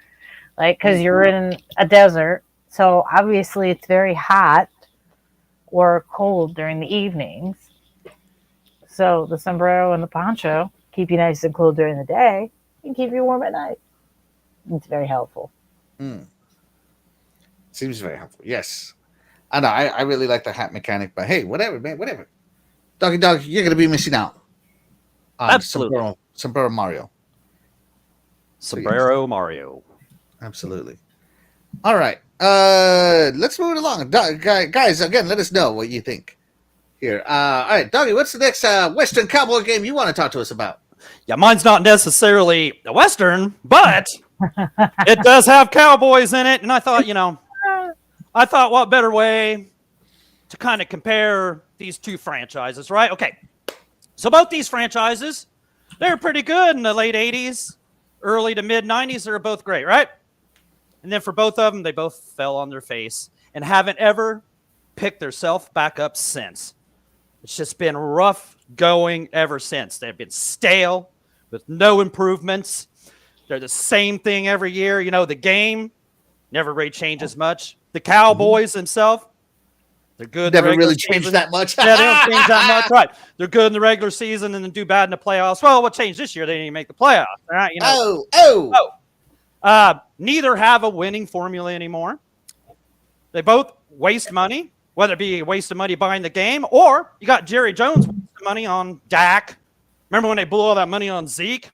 Like, because you're in a desert, so obviously it's very hot or cold during the evenings. So the sombrero and the poncho keep you nice and cool during the day and keep you warm at night. It's very helpful. Seems very helpful. Yes. I know. I really like the hat mechanic, but hey, whatever, man, whatever. Doggy Dog, you're gonna be missing out on Absolutely. Sombrero Mario. Sombrero Mario. Absolutely. All right. Let's move it along. Guys, again, let us know what you think here. All right, Doggy, what's the next Western cowboy game you want to talk to us about? Yeah, mine's not necessarily a Western, but it does have cowboys in it. And I thought, what better way to kind of compare these two franchises, right? Okay. So both these franchises, they're pretty good in the late 80s, early to mid 90s. They're both great, right? And then for both of them, they both fell on their face and haven't ever picked themselves back up since. It's just been rough going ever since. They've been stale with no improvements. They're the same thing every year. The game never really changes much. The Cowboys themselves, they're good. Never really changed that much. Yeah, they don't change that much, right? They're good in the regular season and then do bad in the playoffs. Well, what changed this year? They didn't even make the playoffs. All right, neither have a winning formula anymore. They both waste money, whether it be a waste of money buying the game or you got Jerry Jones wasting money on Dak. Remember when they blew all that money on Zeke?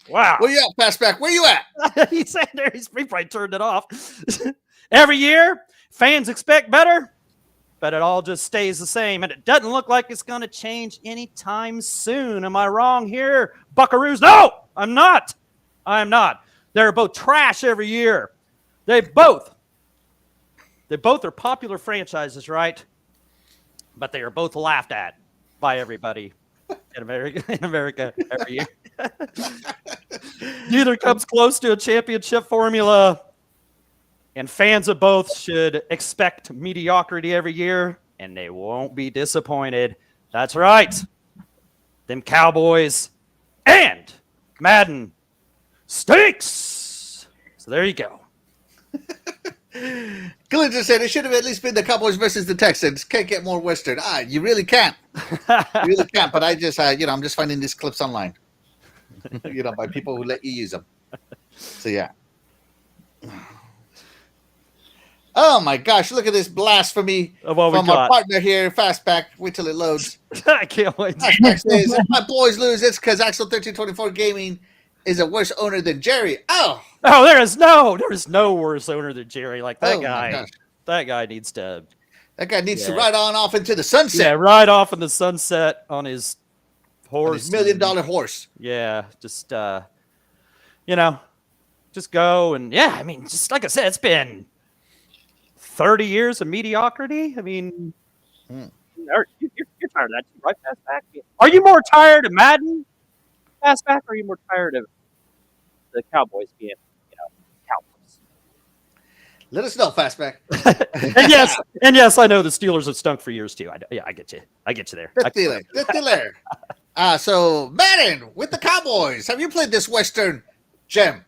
Wow. Where you at, Fastback? Where you at? He's sat there. He probably turned it off. Every year, fans expect better, but it all just stays the same. And it doesn't look like it's going to change anytime soon. Am I wrong here, Buckaroos? No, I'm not. I'm not. They're both trash every year. They both are popular franchises, right? But they are both laughed at by everybody in America every year. Neither comes close to a championship formula. And fans of both should expect mediocrity every year, and they won't be disappointed. That's right. Them Cowboys and Madden stinks. So there you go. Glenn just said it should have at least been the Cowboys versus the Texans. Can't get more Western. You really can't. You really can't. But I just, I'm just finding these clips online. By people who let you use them. So yeah. Oh my gosh! Look at this blasphemy from our partner here, Fastback. Wait till it loads. I can't wait. Fastback says, if my boys lose, it's because Axel 1324 Gaming is a worse owner than Jerry. Oh, there is no worse owner than Jerry. Like that guy. My gosh. That guy needs to. That guy needs to ride on off into the sunset. Yeah, ride off in the sunset on his horse. On his $1 million horse. Yeah, just just go and just like I said, it's been 30 years of mediocrity. I mean, you're tired of that too, right, Fastback? Are you more tired of Madden, Fastback, or are you more tired of the Cowboys being, Cowboys? Let us know, Fastback. and yes, I know the Steelers have stunk for years too. I get you. I get you there. The Steelers. So Madden with the Cowboys. Have you played this Western gem?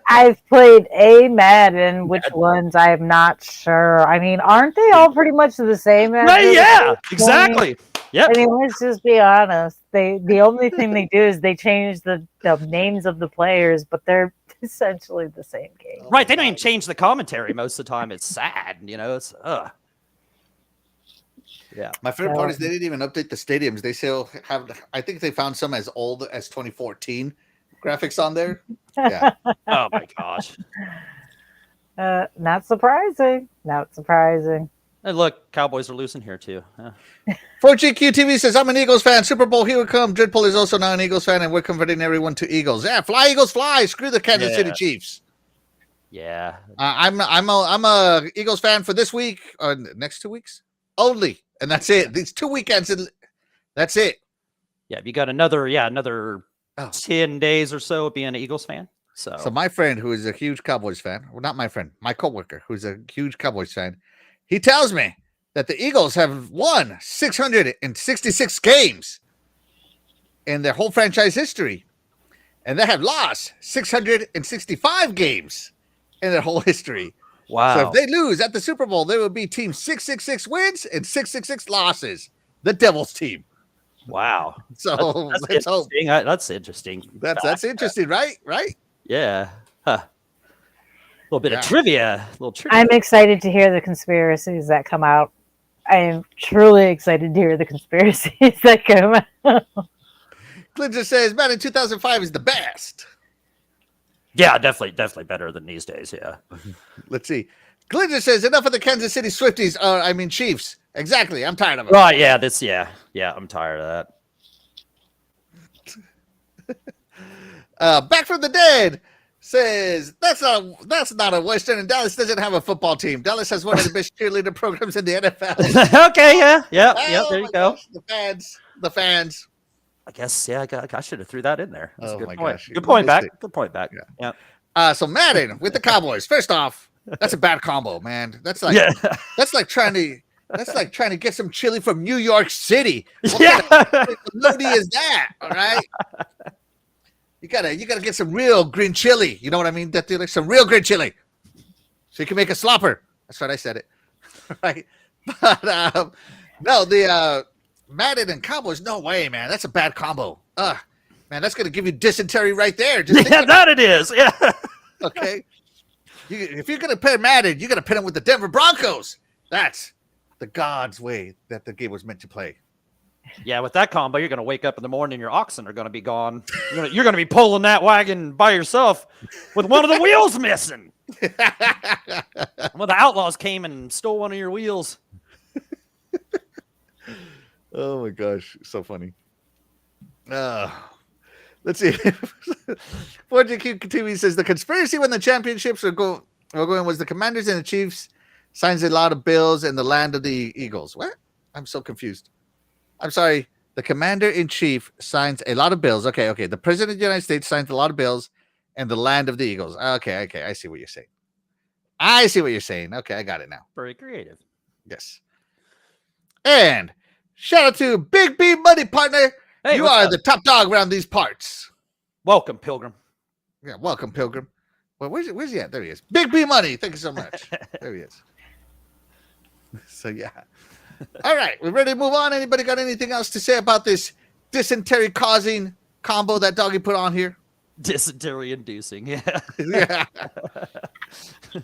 I've played a Madden. Which ones I am not sure. I mean, aren't they all pretty much the same? Right, yeah, exactly. Yep. I mean, let's just be honest. The only thing they do is they change the names of the players, but they're essentially the same game. Right. They don't even change the commentary most of the time. It's sad. It's Yeah. My favorite part is they didn't even update the stadiums. They still have, I think they found some as old as 2014 graphics on there. Yeah. Oh my gosh. Not surprising. Not surprising. And look, Cowboys are losing here too. 4GQ TV says, I'm an Eagles fan. Super Bowl, here we come. Dreadpool is also now an Eagles fan, and we're converting everyone to Eagles. Yeah, fly, Eagles, fly. Screw the Kansas City Chiefs. Yeah. I'm a Eagles fan for this week or next 2 weeks only, and that's it. These 2 weekends, and that's it. Yeah. You got another Oh. 10 days or so of being an Eagles fan. So, So my friend, who is a huge Cowboys fan, well, not my friend, my coworker, who's a huge Cowboys fan, he tells me that the Eagles have won 666 games in their whole franchise history, and they have lost 665 games in their whole history. wow. So if they lose at the Super Bowl, they will be team 666 wins and 666 losses. The Devils team. Wow. So That's let's hope. interesting. That's interesting. That's interesting, right? Right? Yeah. Huh. A little bit Yeah. of trivia. A little trivia. I'm excited to hear the conspiracies that come out. I am truly excited to hear the conspiracies that come out. Clint just says, man, in 2005 is the best. Yeah, definitely better than these days. Yeah. Let's see. Glinda says, enough of the Kansas City Swifties. Chiefs. Exactly. I'm tired of it. Right. Yeah. Yeah. I'm tired of that. Back from the Dead says, that's not a Western, and Dallas doesn't have a football team. Dallas has one of the best cheerleader programs in the NFL. Okay. Yeah. Yeah. Yeah. Oh There my you go. gosh, the fans. I guess. Yeah. I should have threw that in there. That's a Oh good my point. gosh, you Good point missed back. it. Good point back. Yeah. Yeah. So Madden with the Cowboys. First off, that's a bad combo, man. That's like Yeah. that's like trying to get some chili from New York City. What Yeah. kind of loady is that? All right. You gotta get some real green chili. You know what I mean? That like some real green chili, so you can make a slopper. That's right, I said it. Right, but no, the Madden and Cowboys. No way, man. That's a bad combo. Man, that's gonna give you dysentery right there. Just think Yeah. about That it is. Yeah. it, okay. If you're gonna pair Madden, you gotta pit him with the Denver Broncos. That's the God's way that the game was meant to play. Yeah, with that combo, you're going to wake up in the morning and your oxen are going to be gone. You're going to be pulling that wagon by yourself with one of the wheels missing. Well, the outlaws came and stole one of your wheels. Oh my gosh, so funny. Let's see. 4GQ TV says the conspiracy when the championships are going was the Commanders and the Chiefs signs a lot of bills in the land of the Eagles. What? I'm so confused. I'm sorry. The commander-in-chief signs a lot of bills. Okay. The president of the United States signs a lot of bills in the land of the Eagles. Okay. I see what you're saying. Okay, I got it now. Very creative. Yes. And shout out to Big B Money Partner. Hey, you what's are up? the top dog around these parts. Welcome, Pilgrim. Yeah, welcome, Pilgrim. Well, where's he at? There he is. Big B Money. Thank you so much. There he is. So, yeah. All right. We're ready to move on. Anybody got anything else to say about this dysentery-causing combo that Doggy put on here? Dysentery inducing. Yeah. Yeah.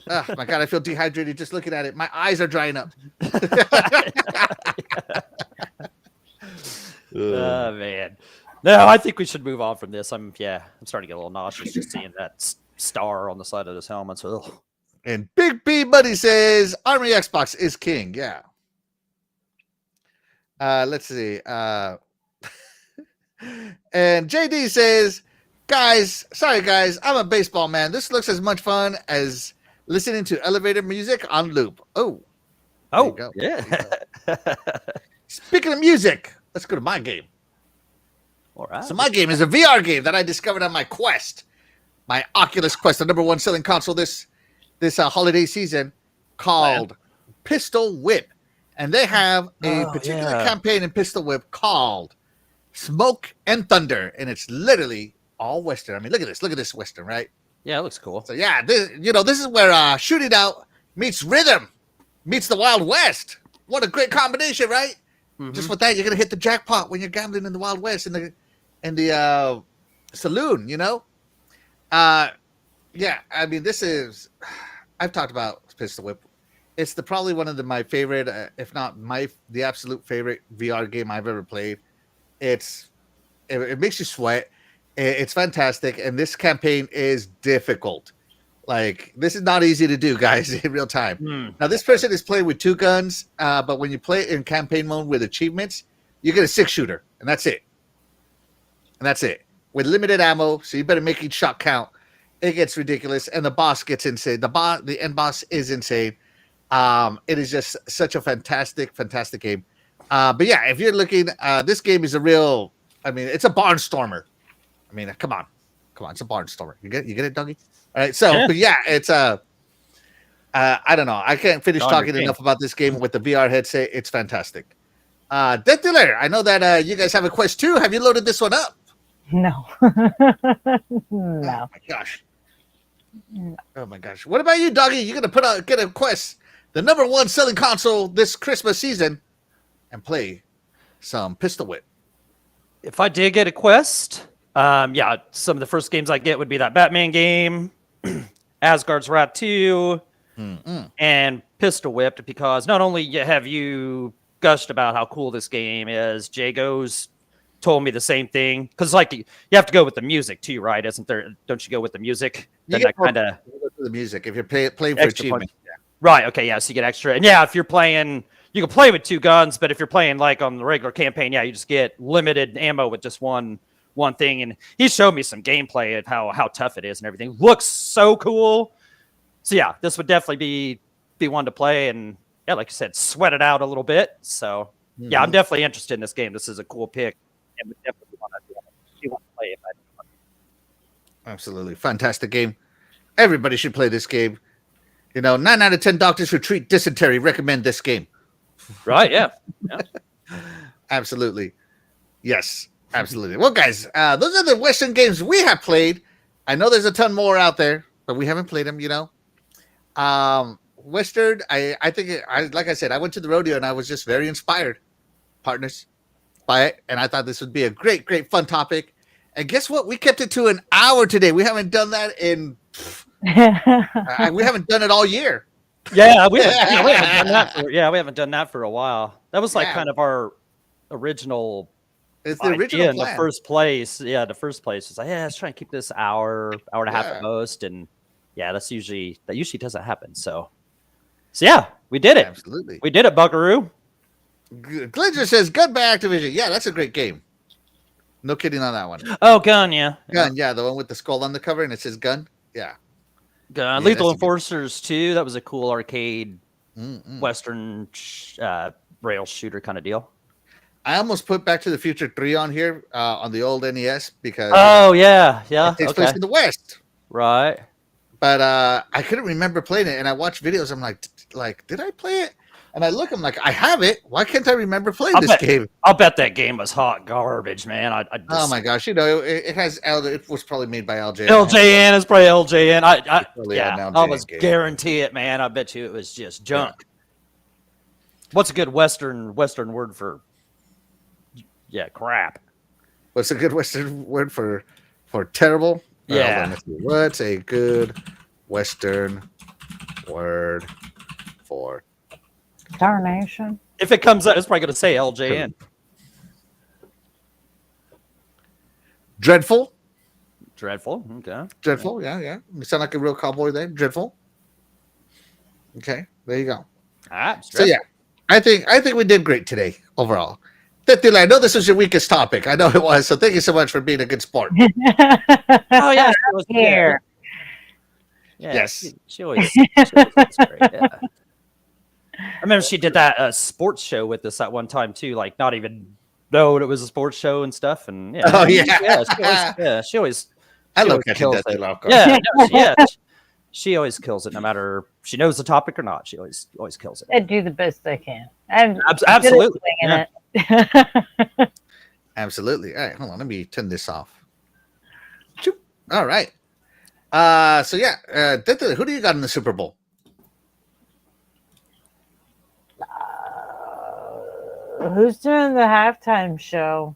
Oh, my God. I feel dehydrated just looking at it. My eyes are drying up. Oh, man. No, I think we should move on from this. I'm starting to get a little nauseous just seeing that star on the side of this helmet. So, And Big B Buddy says Army Xbox is king. Yeah. Let's see. And JD says, sorry guys, I'm a baseball man. This looks as much fun as listening to elevator music on loop. Oh, you go. yeah. Speaking of music, let's go to my game. All right. So my game is a VR game that I discovered on my Quest, my Oculus Quest, the number one selling console this holiday season, called Pistol Whip. And they have a particular campaign in Pistol Whip called Smoke and Thunder. And it's literally all Western. I mean, look at this Western, right? Yeah, it looks cool. So, yeah, this is where shooting out meets rhythm, meets the Wild West. What a great combination, right? Mm-hmm. Just with that, you're going to hit the jackpot when you're gambling in the Wild West in the saloon, you know? Yeah, I mean, I've talked about Pistol Whip. It's probably one of my favorite, if not the absolute favorite VR game I've ever played. It makes you sweat. It's fantastic, and this campaign is difficult. Like, this is not easy to do, guys, in real time. Now, this person is playing with 2 guns, but when you play in campaign mode with achievements, you get a 6-shooter, and that's it. With limited ammo, so you better make each shot count. it gets ridiculous, and the boss gets insane. The end boss is insane. It is just such a fantastic game. But yeah, if you're looking, this game is a real. I mean, it's a barnstormer. I mean, come on, it's a barnstormer. You get it, Dougie? All right, so yeah, it's I don't know. I can't finish talking enough about this game with the VR headset. It's fantastic. Death Dealer, I know that you guys have a Quest 2. Have you loaded this one up? No. Oh No. my gosh. Oh my gosh. What about you, Doggy? You're gonna get a Quest, the #1 selling console this Christmas season, and play some Pistol Whip. If I did get a Quest, yeah, some of the first games I get would be that Batman game, Asgard's Wrath 2, and Pistol Whipped, because not only have you gushed about how cool this game is, Jago's told me the same thing, because like you have to go with the music too, right? Isn't there? Don't you go with the music? Then that kind of the music if you're playing for achievement. Yeah. Right. Okay. Yeah. So you get extra, and yeah, if you're playing, you can play with 2 guns, but if you're playing like on the regular campaign, yeah, you just get limited ammo with just one thing. And he showed me some gameplay of how tough it is and everything. Looks so cool. So yeah, this would definitely be one to play, and yeah, like you said, sweat it out a little bit. So yeah, I'm definitely interested in this game. This is a cool pick, and would definitely want to play it. Absolutely fantastic game. Everybody should play this game. 9 out of 10 doctors who treat dysentery recommend this game. Right? Yeah. Absolutely. Yes, absolutely. Well, guys, those are the Western games we have played. I know there's a ton more out there, but we haven't played them. Western. I think like I said, I went to the rodeo and I was just very inspired, partners, by it, and I thought this would be a great fun topic. And guess what? We kept it to an hour today. We haven't done that in. We haven't done it all year. Yeah, we haven't done that for a while. That was like kind of our original. It's the original in plan. the first place. Yeah, the first place was like, let's try and keep this hour and a half at most, and yeah, that usually doesn't happen. So yeah, we did it. Absolutely, we did it, Buckaroo. Glinger says Gun by Activision. Yeah, that's a great game. No kidding on that one. Oh, Gun, yeah. Gun, yeah, the one with the skull on the cover and it says Gun. Yeah. Gun. Lethal Enforcers 2. That was a cool arcade Western rail shooter kind of deal. I almost put Back to the Future 3 on here on the old NES because it takes place in the West. Right. But I couldn't remember playing it, and I watched videos. I'm like, did I play it? And I look, I'm like, I have it. Why can't I remember playing this game? I'll bet that game was hot garbage, man. Oh my gosh, it has it was probably made by LJN. LJN is probably LJN. I almost guarantee it, man. I bet you it was just junk. Yeah. What's a good Western word for? Yeah, crap. What's a good Western word for terrible? Yeah. What's a good Western word for? Darnation. If it comes up, it's probably going to say LJN. Dreadful. Okay. Dreadful. Yeah. You sound like a real cowboy there. Dreadful. Okay. There you go. So yeah, I think we did great today overall. I know this was your weakest topic. I know it was. So thank you so much for being a good sport. Oh yeah, she was here. Yeah, yes. She always was great. Yeah. I remember she did that sports show with us at one time too, like not even knowing it was a sports show and stuff. And yeah, she always I love catching that loco. She always kills it, no matter if she knows the topic or not. She always kills it. I do the best I can. I'm absolutely. Absolutely. All right, hold on. Let me turn this off. All right. So yeah, who do you got in the Super Bowl? Who's doing the halftime show?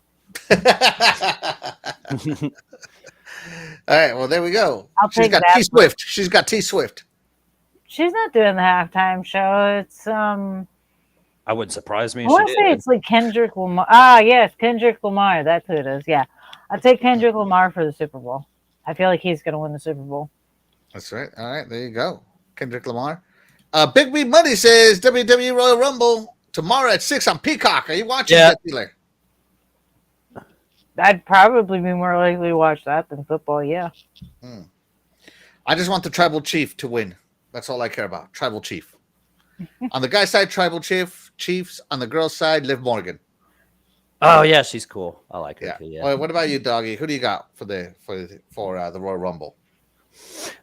All right. Well, there we go. She's got T Swift. She's got T Swift. She's not doing the halftime show. It's I wouldn't surprise me. I want to say it's like Kendrick Lamar. Yes, Kendrick Lamar. That's who it is. Yeah, I'll take Kendrick Lamar for the Super Bowl. I feel like he's going to win the Super Bowl. That's right. All right, there you go, Kendrick Lamar. Big B Money says WWE Royal Rumble tomorrow at 6 on Peacock. Are you watching that, dealer? I'd probably be more likely to watch that than football. Yeah. I just want the tribal chief to win. That's all I care about. Tribal chief. On the guy's side, tribal chiefs. On the girl's side, Liv Morgan. Oh yeah, she's cool. I like her Yeah. too. Yeah. Well, what about you, doggy? Who do you got for the Royal Rumble?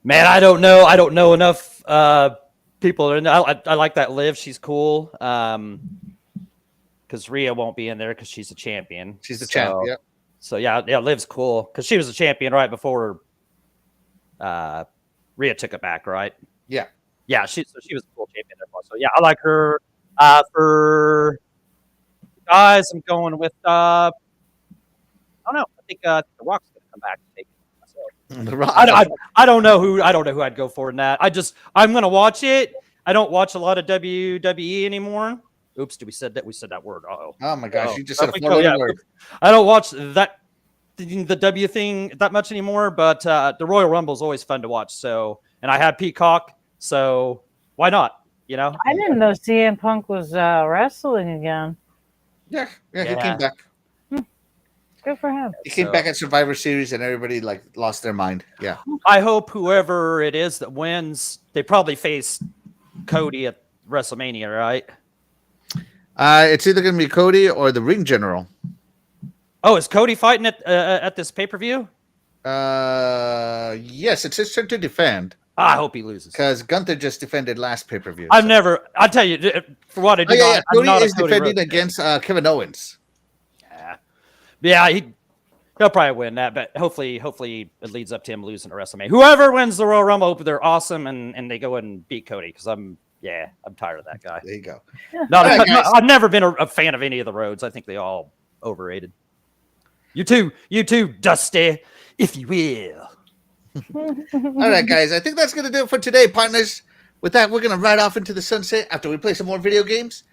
Man, I don't know. I don't know enough people. I like that Liv. She's cool. Because Rhea won't be in there because she's a champion. She's the champ. Yep. So yeah, Liv's cool because she was a champion right before Rhea took it back, right? Yeah. Yeah, she was a cool champion there. So yeah, I like her. For guys, I'm going with I don't know. I think The Rock's gonna come back and take it. So, The Rock. I don't know who I'd go for in that. I'm gonna watch it. I don't watch a lot of WWE anymore. Oops, we said that word. Uh-oh. Oh my gosh, Oh, you just said a okay, four-letter yeah. word. I don't watch the W thing that much anymore, but the Royal Rumble is always fun to watch. So, and I have Peacock, so why not? You know, I didn't know CM Punk was wrestling again. Yeah, he Yeah. came back. Good for him. He came So- back at Survivor Series, and everybody like lost their mind. Yeah. I hope whoever it is that wins, they probably face Cody at WrestleMania, right? It's either gonna be Cody or the Ring General. Oh, is Cody fighting at this pay per view? Yes, it's his turn to defend I hope he loses. because Gunther just defended last pay per view. I'll tell you, for what I do, yeah. I'm Cody not a is Cody defending Rhodes. against Kevin Owens. Yeah, he'll probably win that, but hopefully it leads up to him losing to WrestleMania. Whoever wins the Royal Rumble, hope they're awesome and they go and beat Cody because I'm tired of that guy. There you go. Not, right, guys. I've never been a fan of any of the Rhodes. I think they all overrated. You too, Dusty, if you will. All right, guys. I think that's gonna do it for today, partners. With that, we're gonna ride off into the sunset after we play some more video games.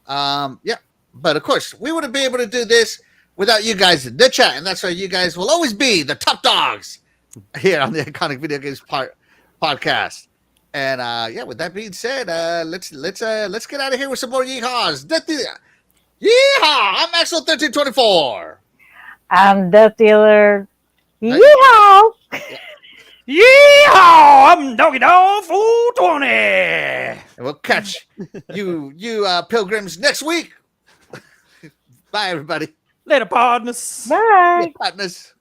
Yeah, but of course, we wouldn't be able to do this without you guys in the chat, and that's why you guys will always be the top dogs here on the Iconic Video Games podcast. And yeah, with that being said, let's get out of here with some more yeehaws. Yeehaw! I'm Maxwell1324. I'm Death Dealer. Yeehaw! Yeehaw! I'm Doggy Dog 420. And we'll catch you pilgrims next week. Bye, everybody. Later, partners. Bye. Partners.